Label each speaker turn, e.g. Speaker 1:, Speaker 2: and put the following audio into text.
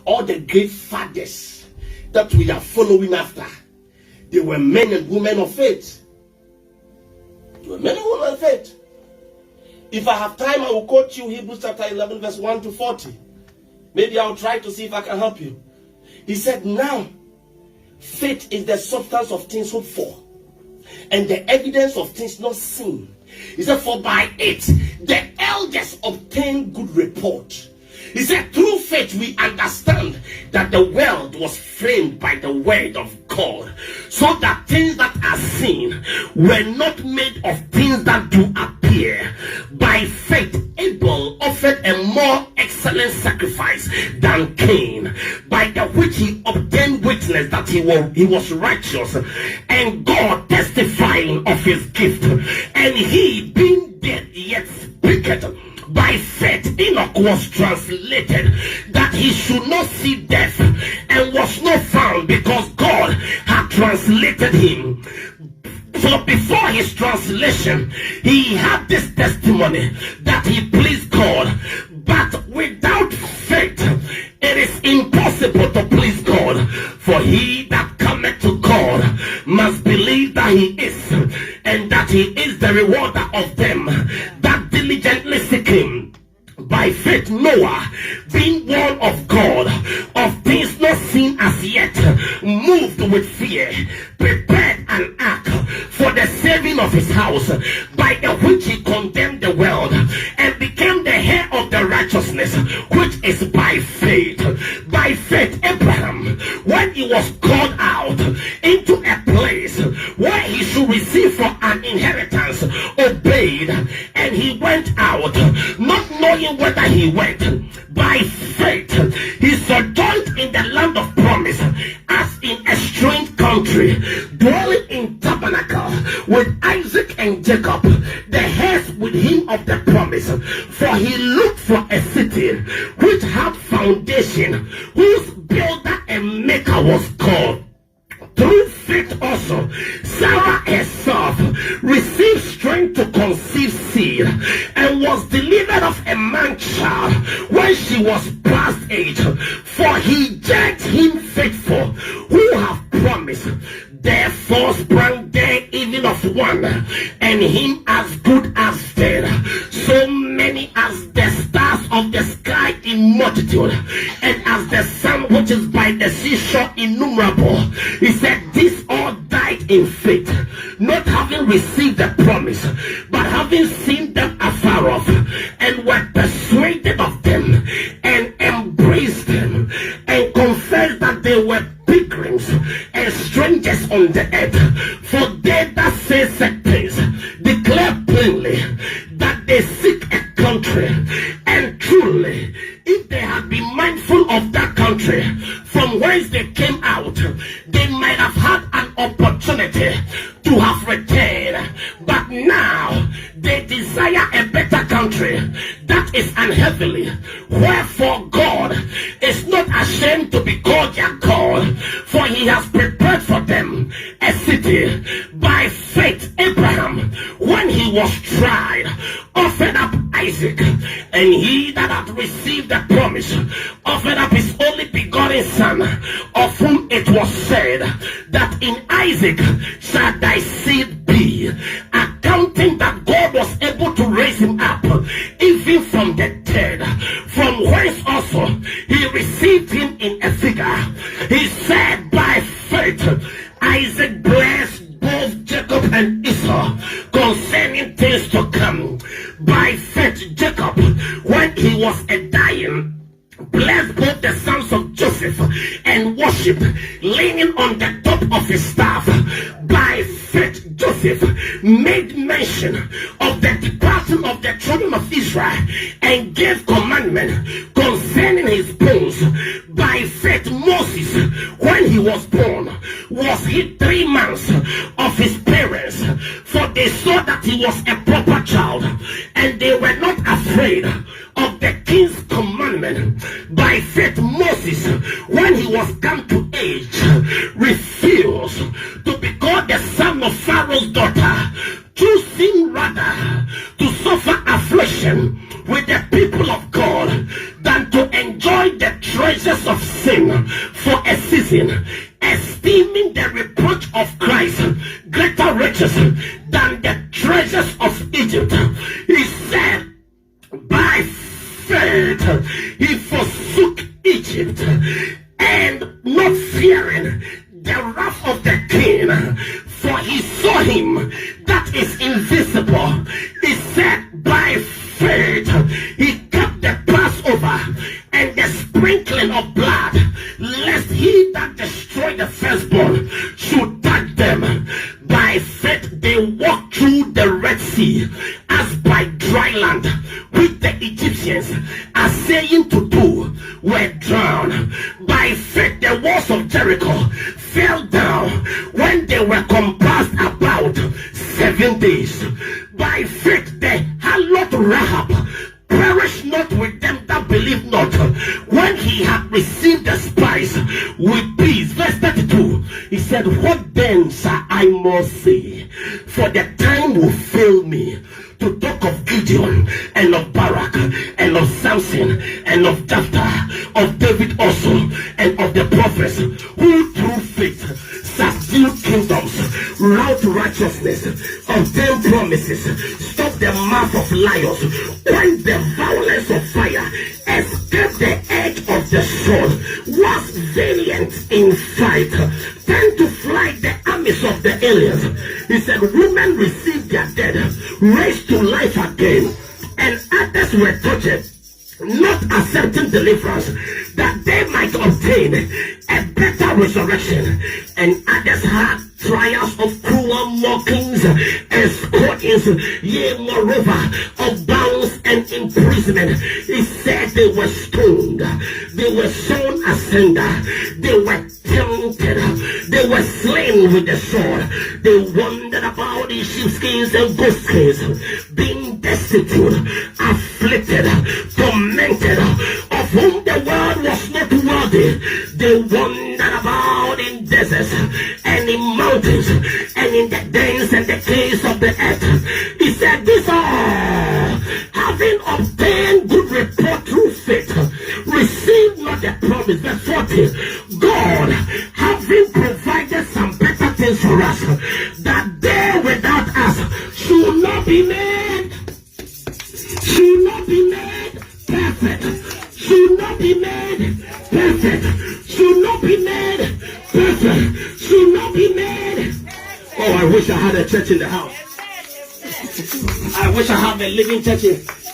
Speaker 1: all the great fathers that we are following after, they were men and women of faith. They were men and women of faith. If I have time, I will quote you Hebrews chapter 11, verse 1 to 40. Maybe I'll try to see if I can help you. He said, now, faith is the substance of things hoped for, and the evidence of things not seen. He said, for by it the elders obtained good report. He said, through faith we understand that the world was framed by the word of God, so that things that are seen were not made of things that do appear. By faith Abel offered a more excellent sacrifice than Cain, by the which he obtained witness that he was righteous, and God testifying of his gift. And he, being dead, yet speaketh. By faith Enoch was translated, that he should not see death, and was not found, because God had translated him. So before his translation, he had this testimony that he pleased God. But without faith, it is impossible to please God. For he that cometh to God must believe that he is, and that he is the rewarder of them that diligently seek him. By faith Noah, being warned of God of things not seen as yet, moved with fear, prepared an ark for the saving of his house, by the which he condemned the world, and became the heir of the righteousness which is by faith. By faith Abraham, when he was called out into a place where he should receive for an inheritance, obeyed, and he went out, not knowing whether he went. By faith he sojourned in the land of promise, as in a strange country, dwelling in tabernacle with Isaac and Jacob, the heirs with him of the promise. For he looked for a city which had foundation, whose builder and maker was God. Through faith also Sarah herself received strength to conceive seed, and was delivered of a man child when she was past age. For he judged him faithful who have promised. Therefore sprang there even of one, and him as good as dead, so many as the stars of the sky in multitude, and as the sun which is by the seashore innumerable. He said, these all died in faith, not having received the promise, but having seen them afar off, and were persuaded of them, and embraced them, and confessed that they were pilgrims and strangers on the earth. For they that say such things declare plainly that they seek a country, and truly if they had been mindful of that country from whence they came out, they might have had an opportunity to have returned. But now they desire a better country, that is an heavenly. Wherefore God is not ashamed to be called their God, for he has prepared for them a city. By faith Abraham, when he was tried, offered up Isaac, and he that had received the promise offered up his only begotten son, of whom it was said that in Isaac shall thy seed be, accounting that God was able to raise him up even from the dead, from whence also he received him in a figure. He said, by faith Isaac blessed both Jacob and Esau concerning things to come. By faith Jacob, when he was a dying, blessed both the sons of Joseph, and worship, leaning on the top of his staff. By faith Joseph made mention of the departing of the children of Israel, and gave commandment concerning his bones. By faith Moses, when he was born, was hid 3 months of his parents, for they saw that he was a proper child, and they were not afraid of the king's commandment. By faith Moses, when he was come to age, refused to be called the son of Pharaoh's daughter, choosing rather to suffer affliction with the people of God than to enjoy the treasure treasures of sin for a season, esteeming the reproach of Christ greater riches than the treasures of Egypt. He said, by faith he forsook Egypt, and not fearing the wrath of the king, for he saw him that is invisible. He said, by faith he kept the Passover and the sprinkling of blood, lest he that destroyed the firstborn should touch them. By faith they walked through the Red Sea as by dry land, which the Egyptians, assaying to do, were drowned. By faith the walls of Jericho fell down when they were compassed about 7 days. By faith the harlot Rahab perished not with them that believe not, when he had received the spice with peace. Verse 32, he said, what then shall I more say? For the time will fail me to talk of Gideon and of Barak and of Samson and of Jephthah, of David also, and of the prophets who through faith subdued kingdoms, wrought righteousness, obtained promises, stopped the mouth of lions, quenched the violence of fire, escaped the edge of the sword, was valiant in fight, turned to flight the armies of the aliens. He said, women received their dead, raised to life again, and others were tortured, not accepting deliverance, that they might obtain a better resurrection. And others had trials of cruel mockings and scourgings, yea, moreover, of bounds and imprisonment. He said they were stoned, they were sown asunder, they were tempted, they were slain with the sword, they wandered about in sheepskins and goatskins, being destitute, afflicted, tormented, of whom the world was not worthy. They wandered about in deserts and in mountains and in the dens and the caves of the earth. He said, these all, having obtained good report through faith, received not the promise. Verse 40, God having provided some better things for us, that they without us should not be made, perfect, should not be made perfect, should not be made perfect, should not be made. Oh, I wish I had a church in the house. I wish I had a living church in